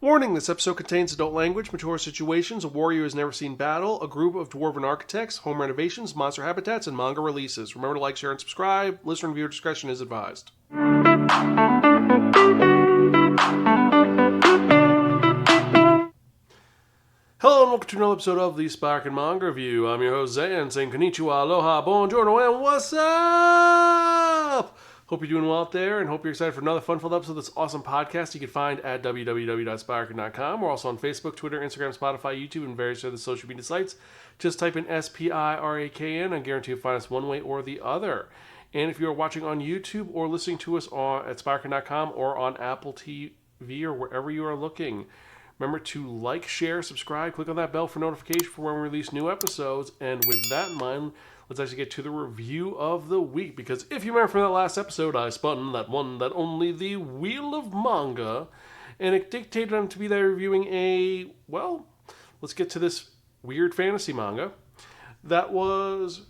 Warning, this episode contains adult language, mature situations, a warrior who has never seen battle, a group of dwarven architects, home renovations, monster habitats, and manga releases. Remember to like, share, and subscribe. Listener and viewer discretion is advised. Hello and welcome to another episode of the Spiraken Manga Review. I'm your host Zan, saying konnichiwa, aloha, buongiorno, and what's up? Hope you're doing well out there and hope you're excited for another fun-filled episode of this awesome podcast you can find at www.spiraken.com. We're also on Facebook, Twitter, Instagram, Spotify, YouTube, and various other social media sites. Just type in SPIRAKN. I guarantee you'll find us one way or the other. And if you're watching on YouTube or listening to us at spiraken.com or on Apple TV or wherever you are looking, remember to like, share, subscribe, click on that bell for notification for when we release new episodes. And with that in mind, let's actually get to the review of the week. Because if you remember from that last episode, I spun that one, that only, the Wheel of Manga. And it dictated them to be there reviewing let's get to this weird fantasy manga that was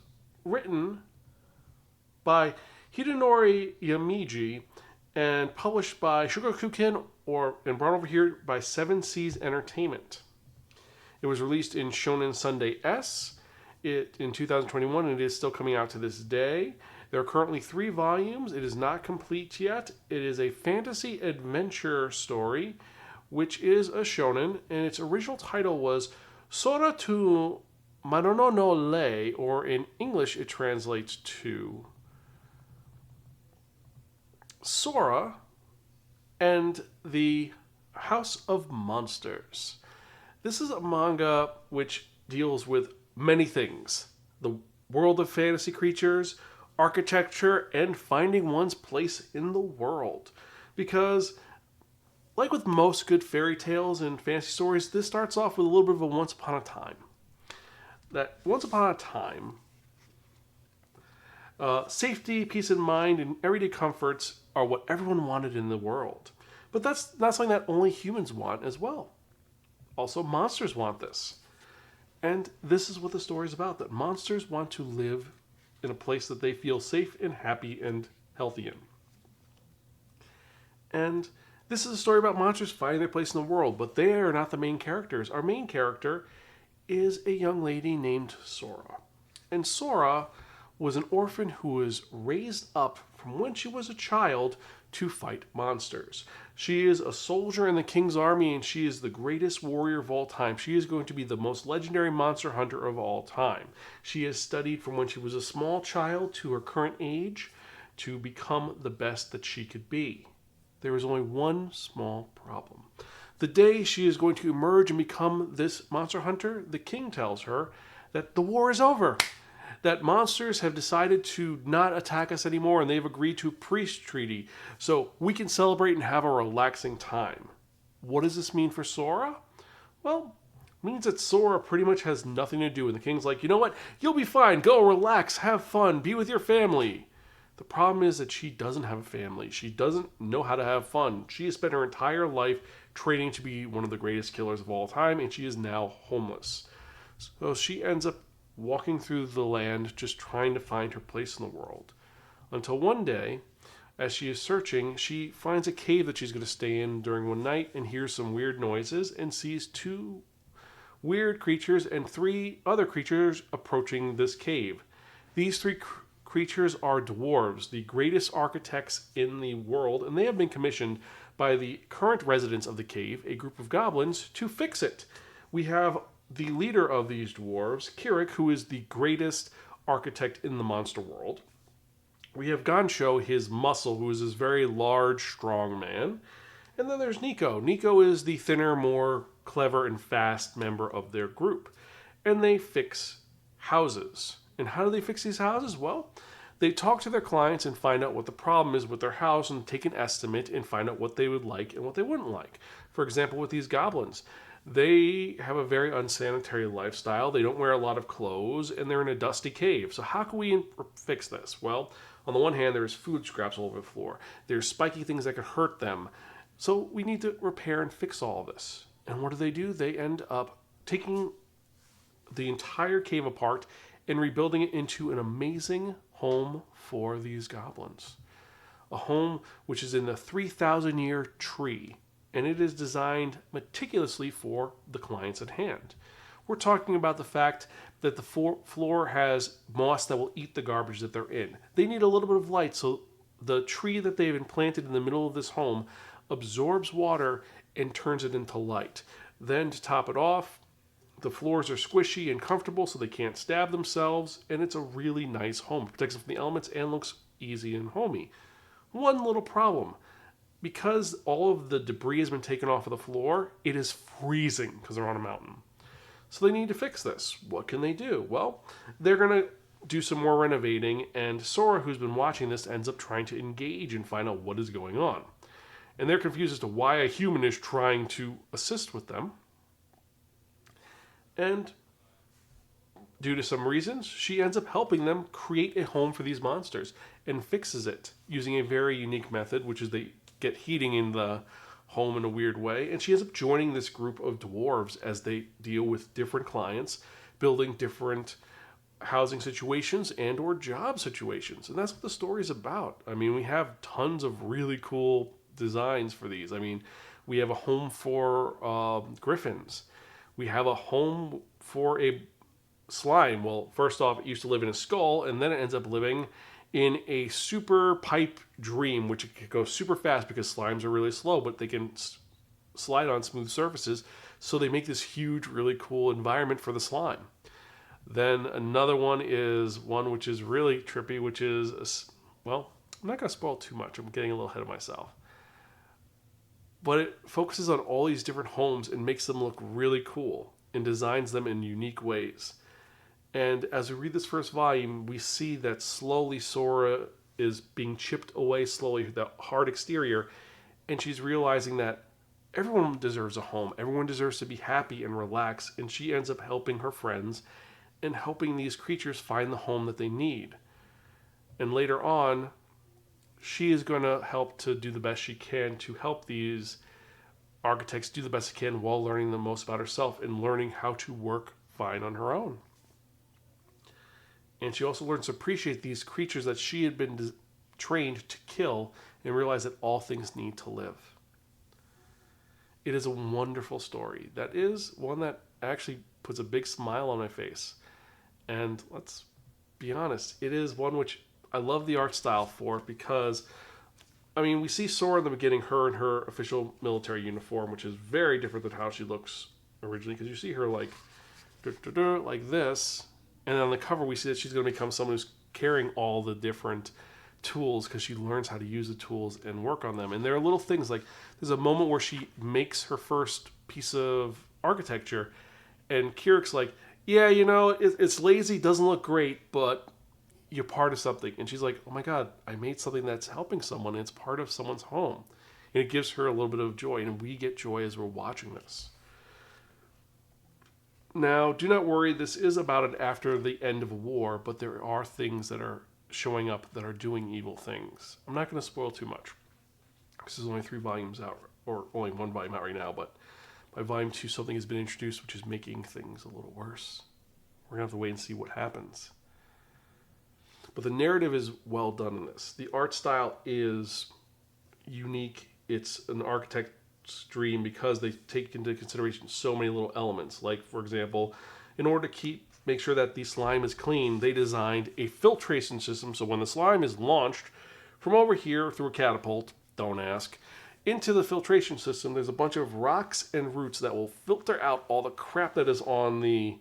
written by Hidenori Yamaji and published by Shogakukan and brought over here by Seven Seas Entertainment. It was released in Shonen Sunday S in 2021, and it is still coming out to this day. There are currently 3 volumes. It is not complete yet. It is a fantasy adventure story, which is a shonen, and its original title was Soara to Mamono no Le, or in English it translates to Soara and the House of Monsters. This is a manga which deals with many things: the world of fantasy creatures, architecture, and finding one's place in the world. Because, like with most good fairy tales and fantasy stories, this starts off with a little bit of a once upon a time. That once upon a time, safety, peace of mind, and everyday comforts are what everyone wanted in the world. But that's not something that only humans want as well. Also, monsters want this. And this is what the story is about, that monsters want to live in a place that they feel safe and happy and healthy in. And this is a story about monsters finding their place in the world, but they are not the main characters. Our main character is a young lady named Soara. And Soara was an orphan who was raised up from when she was a child to fight monsters. She is a soldier in the king's army, and she is the greatest warrior of all time. She is going to be the most legendary monster hunter of all time. She has studied from when she was a small child to her current age to become the best that she could be. There is only one small problem. The day she is going to emerge and become this monster hunter, the king tells her that the war is over. That monsters have decided to not attack us anymore, and they've agreed to a peace treaty, so we can celebrate and have a relaxing time. What does this mean for Soara? Well, it means that Soara pretty much has nothing to do, and the king's like, you know what? You'll be fine. Go, relax, have fun, be with your family. The problem is that she doesn't have a family. She doesn't know how to have fun. She has spent her entire life training to be one of the greatest killers of all time, and she is now homeless. So she ends up walking through the land, just trying to find her place in the world. Until one day, as she is searching, she finds a cave that she's going to stay in during one night and hears some weird noises and sees 2 weird creatures and 3 other creatures approaching this cave. These 3 creatures are dwarves, the greatest architects in the world, and they have been commissioned by the current residents of the cave, a group of goblins, to fix it. We have the leader of these dwarves, Kirik, who is the greatest architect in the monster world. We have Gansho, his muscle, who is this very large, strong man. And then there's Nico. Nico is the thinner, more clever and fast member of their group. And they fix houses. And how do they fix these houses? Well, they talk to their clients and find out what the problem is with their house and take an estimate and find out what they would like and what they wouldn't like. For example, with these goblins, they have a very unsanitary lifestyle. They don't wear a lot of clothes, and they're in a dusty cave. So how can we fix this? Well, on the one hand, there's food scraps all over the floor. There's spiky things that could hurt them. So we need to repair and fix all of this. And what do? They end up taking the entire cave apart and rebuilding it into an amazing home for these goblins. A home which is in the 3,000-year tree and it is designed meticulously for the clients at hand. We're talking about the fact that the floor has moss that will eat the garbage that they're in. They need a little bit of light, so the tree that they've implanted in the middle of this home absorbs water and turns it into light. Then to top it off, the floors are squishy and comfortable so they can't stab themselves, and it's a really nice home. It protects them from the elements and looks easy and homey. One little problem. Because all of the debris has been taken off of the floor, it is freezing because they're on a mountain. So they need to fix this. What can they do? Well, they're going to do some more renovating, and Soara, who's been watching this, ends up trying to engage and find out what is going on. And they're confused as to why a human is trying to assist with them. And due to some reasons, she ends up helping them create a home for these monsters and fixes it using a very unique method, which is they get heating in the home in a weird way. And she ends up joining this group of dwarves as they deal with different clients, building different housing situations and or job situations. And that's what the story is about. I mean, we have tons of really cool designs for these. I mean, we have a home for griffins. We have a home for a slime. Well, first off, it used to live in a skull, and then it ends up living in a super pipe dream, which it can go super fast because slimes are really slow, but they can slide on smooth surfaces. So they make this huge, really cool environment for the slime. Then another one is one which is really trippy, which is, well, I'm not going to spoil too much. I'm getting a little ahead of myself. But it focuses on all these different homes and makes them look really cool and designs them in unique ways. And as we read this first volume, we see that slowly Soara is being chipped away slowly, the hard exterior, and she's realizing that everyone deserves a home. Everyone deserves to be happy and relax, and she ends up helping her friends and helping these creatures find the home that they need. And later on, she is going to help to do the best she can to help these architects do the best they can while learning the most about herself and learning how to work fine on her own. And she also learns to appreciate these creatures that she had been trained to kill and realize that all things need to live. It is a wonderful story. That is one that actually puts a big smile on my face. And let's be honest, it is one which I love the art style for because, I mean, we see Soara in the beginning, her in her official military uniform, which is very different than how she looks originally, because you see her like this, and on the cover we see that she's going to become someone who's carrying all the different tools because she learns how to use the tools and work on them. And there are little things like there's a moment where she makes her first piece of architecture, and Kirik's like, yeah, you know, it's lazy, doesn't look great, but you're part of something. And she's like, oh my God, I made something that's helping someone. And it's part of someone's home. And it gives her a little bit of joy. And we get joy as we're watching this. Now, do not worry. This is about it after the end of a war. But there are things that are showing up that are doing evil things. I'm not going to spoil too much. Because there's only 3 volumes out. Or only 1 volume out right now. But by volume 2, something has been introduced which is making things a little worse. We're going to have to wait and see what happens. But the narrative is well done in this. The art style is unique. It's an architect's dream because they take into consideration so many little elements. Like, for example, in order to make sure that the slime is clean, they designed a filtration system. So when the slime is launched from over here through a catapult, don't ask, into the filtration system, there's a bunch of rocks and roots that will filter out all the crap that is on the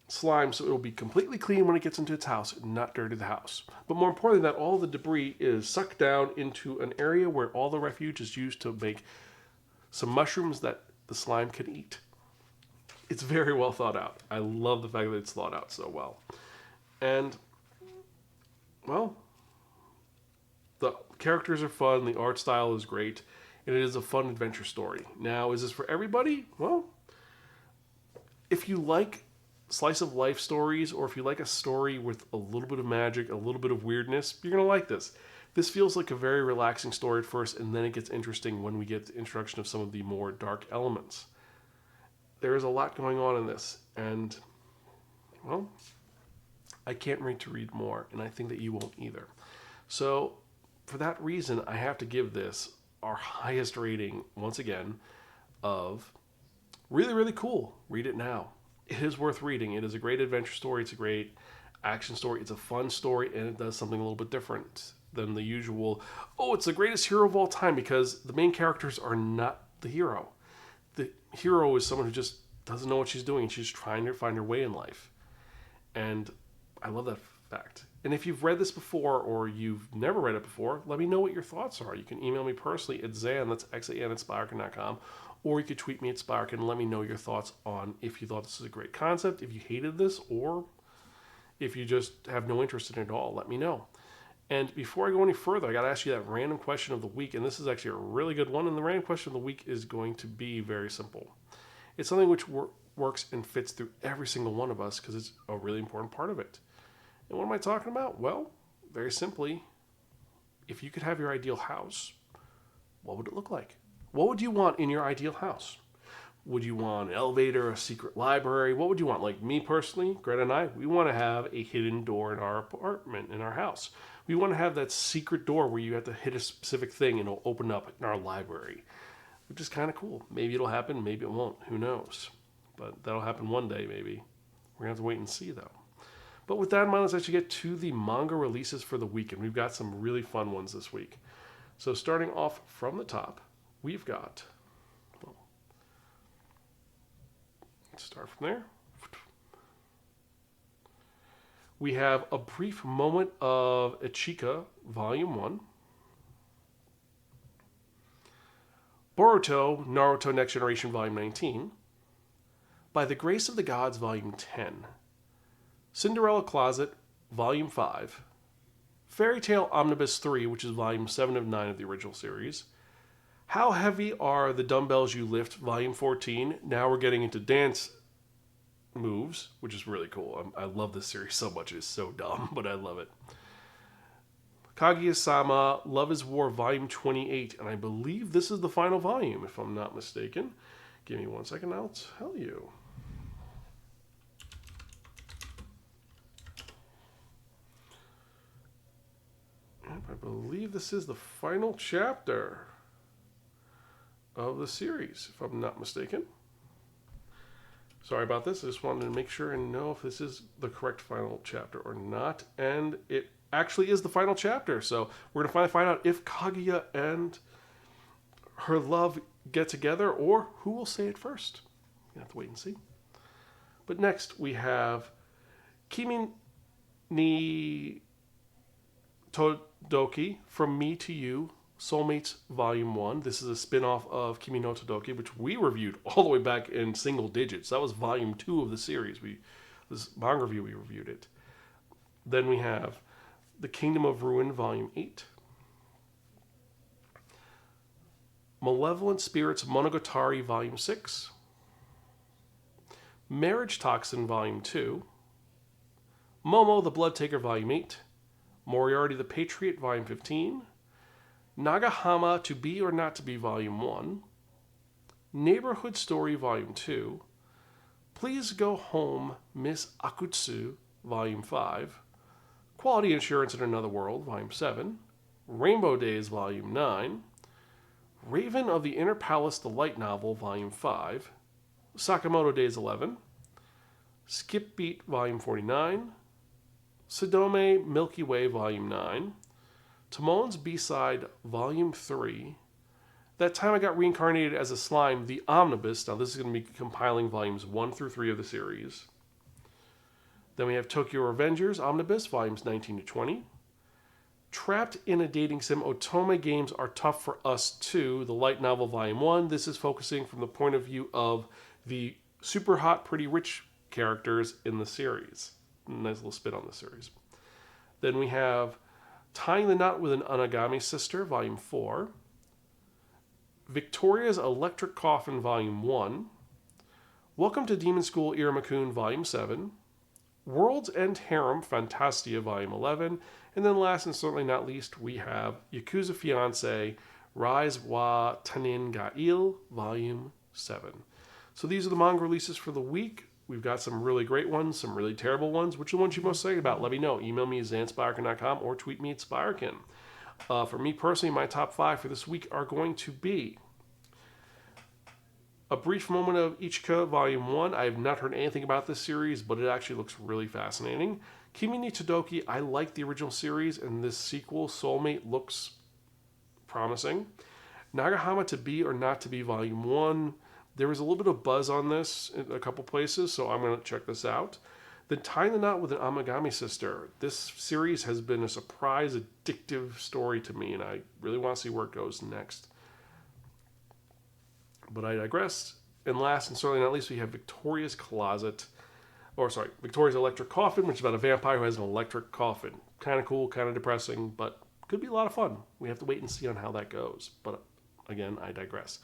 slime, so it'll be completely clean when it gets into its house and not dirty the house. But more importantly, that all the debris is sucked down into an area where all the refuge is used to make some mushrooms that the slime can eat. It's very well thought out. I love the fact that it's thought out so well. And, well, the characters are fun, the art style is great, and it is a fun adventure story. Now, is this for everybody? Well, if you like slice of life stories, or if you like a story with a little bit of magic, a little bit of weirdness, you're going to like this. This feels like a very relaxing story at first, and then it gets interesting when we get the introduction of some of the more dark elements. There is a lot going on in this, and, well, I can't wait to read more, and I think that you won't either. So, for that reason, I have to give this our highest rating, once again, of really, really cool. Read it now. It is worth reading. It is a great adventure story. It's a great action story. It's a fun story, and it does something a little bit different than the usual, oh, it's the greatest hero of all time, because the main characters are not the hero. The hero is someone who just doesn't know what she's doing, and she's trying to find her way in life. And I love that fact. And if you've read this before or you've never read it before, let me know what your thoughts are. You can email me personally at Zan, that's X-A-N at Spiraken.com, or you could tweet me at Spiraken and let me know your thoughts on if you thought this was a great concept, if you hated this, or if you just have no interest in it at all. Let me know. And before I go any further, I got to ask you that random question of the week, and this is actually a really good one, and the random question of the week is going to be very simple. It's something which works and fits through every single one of us because it's a really important part of it. And what am I talking about? Well, very simply, if you could have your ideal house, what would it look like? What would you want in your ideal house? Would you want an elevator, a secret library? What would you want? Like me personally, Greta and I, we want to have a hidden door in our apartment, in our house. We want to have that secret door where you have to hit a specific thing and it'll open up in our library, which is kind of cool. Maybe it'll happen, maybe it won't. Who knows? But that'll happen one day, maybe. We're going to have to wait and see, though. But with that in mind, let's actually get to the manga releases for the week, and we've got some really fun ones this week. So starting off from the top, we've got... Well, let's start from there. We have A Brief Moment of Ichika, Volume 1. Boruto, Naruto Next Generation, Volume 19. By the Grace of the Gods, Volume 10. Cinderella Closet, Volume 5. Fairy Tale Omnibus 3, which is Volume 7 of 9 of the original series. How Heavy Are the Dumbbells You Lift, Volume 14. Now we're getting into dance moves, which is really cool. I love this series so much. It is so dumb, but I love it. Kaguya-sama, Love is War, Volume 28. And I believe this is the final volume, if I'm not mistaken. Give me 1 second, I'll tell you. I believe this is the final chapter of the series, if I'm not mistaken. Sorry about this. I just wanted to make sure and know if this is the correct final chapter or not. And it actually is the final chapter. So we're going to finally find out if Kaguya and her love get together, or who will say it first. You have to wait and see. But next we have Kimi ni Todoki, From Me to You, Soulmates Volume 1. This is a spin-off of Kimi no Todoki, which we reviewed all the way back in single digits. That was Volume 2 of the series. This manga review, we reviewed it. Then we have The Kingdom of Ruin, Volume 8. Malevolent Spirits Monogatari, Volume 6. Marriage Toxin, Volume 2. Momo the Blood Taker, Volume 8. Moriarty the Patriot, Volume 15. Nagahama To Be or Not to Be, Volume 1. Neighborhood Story, Volume 2. Please Go Home, Miss Akutsu, Volume 5. Quality Insurance in Another World, Volume 7. Rainbow Days, Volume 9. Raven of the Inner Palace, the light novel, Volume 5. Sakamoto Days 11. Skip Beat, Volume 49. Sodome Milky Way, Volume 9. Timon's B-Side, Volume 3. That Time I Got Reincarnated as a Slime, the Omnibus. Now this is going to be compiling Volumes 1 through 3 of the series. Then we have Tokyo Revengers Omnibus, Volumes 19 to 20. Trapped in a Dating Sim, Otome Games Are Tough for Us Too, the light novel, Volume 1. This is focusing from the point of view of the super hot, pretty rich characters in the series. Nice little spin on the series. Then we have Tying the Knot with an Anagami Sister, Volume 4. Victoria's Electric Coffin, Volume 1. Welcome to Demon School Iramakun, Volume 7. World's End Harem, Fantastia, Volume 11. And then last and certainly not least, we have Yakuza Fiancé, Rise wa Tanin Gail, Volume 7. So these are the manga releases for the week. We've got some really great ones, some really terrible ones. Which are the ones you most excited about? Let me know. Email me at zanspiraken.com or tweet me at Spiraken. For me personally, my top 5 for this week are going to be A Brief Moment of Ichika, Volume 1. I have not heard anything about this series, but it actually looks really fascinating. Kimi ni Todoki, I like the original series, and this sequel, Soulmate, looks promising. Nagahama To Be or Not To Be, Volume 1. There was a little bit of buzz on this in a couple places, so I'm going to check this out. Then Tying the Knot with an Amagami Sister. This series has been a surprise, addictive story to me, and I really want to see where it goes next. But I digress. And last and certainly not least, we have Victoria's Electric Coffin, which is about a vampire who has an electric coffin. Kind of cool, kind of depressing, but could be a lot of fun. We have to wait and see on how that goes. But again, I digress.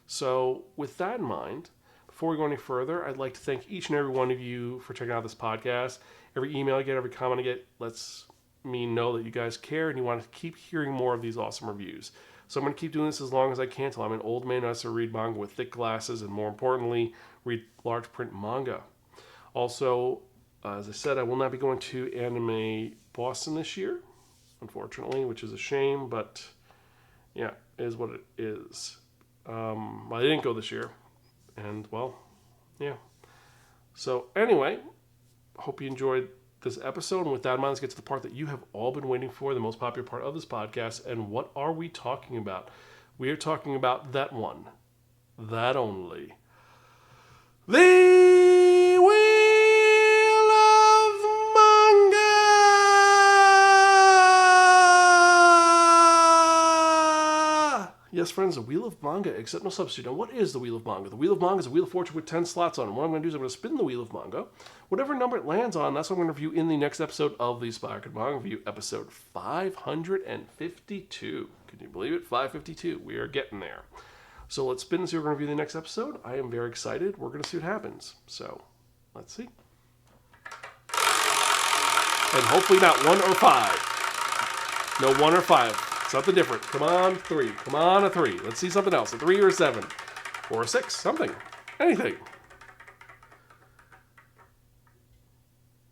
So with that in mind, before we go any further, I'd like to thank each and every one of you for checking out this podcast. Every email I get, every comment I get lets me know that you guys care and you want to keep hearing more of these awesome reviews. So I'm going to keep doing this as long as I can until I'm an old man who has to read manga with thick glasses and, more importantly, read large print manga. Also, as I said, I will not be going to Anime Boston this year, unfortunately, which is a shame, but yeah, it is what it is. I didn't go this year, and well, yeah. So anyway, hope you enjoyed this episode, and with that in mind, let's get to the part that you have all been waiting for, the most popular part of this podcast. And what are we talking about? We are talking about that one, that only, the Wheel of Manga! Yes, friends, the Wheel of Manga, except no substitute. Now, what is the Wheel of Manga? The Wheel of Manga is a Wheel of Fortune with 10 slots on it. What I'm going to do is I'm going to spin the Wheel of Manga. Whatever number it lands on, that's what I'm going to review in the next episode of the Spiraken Manga Review, episode 552. Can you believe it? 552. We are getting there. So let's spin and see what we're going to review in the next episode. I am very excited. We're going to see what happens. So, let's see. And hopefully not 1 or 5. No 1 or 5. Something different. Come on, 3. Come on, a 3. Let's see something else. A 3 or a 7. Or a 6. Something. Anything.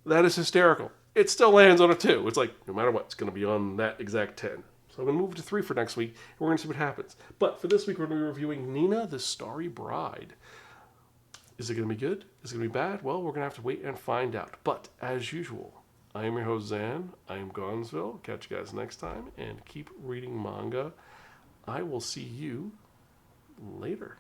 That is hysterical. It still lands on a 2. It's like, no matter what, it's going to be on that exact 10. So I'm going to move to 3 for next week, and we're going to see what happens. But for this week, we're going to be reviewing Nina the Starry Bride. Is it going to be good? Is it going to be bad? Well, we're going to have to wait and find out. But, as usual, I am your host, Zan. I am Gonzville. Catch you guys next time, and keep reading manga. I will see you later.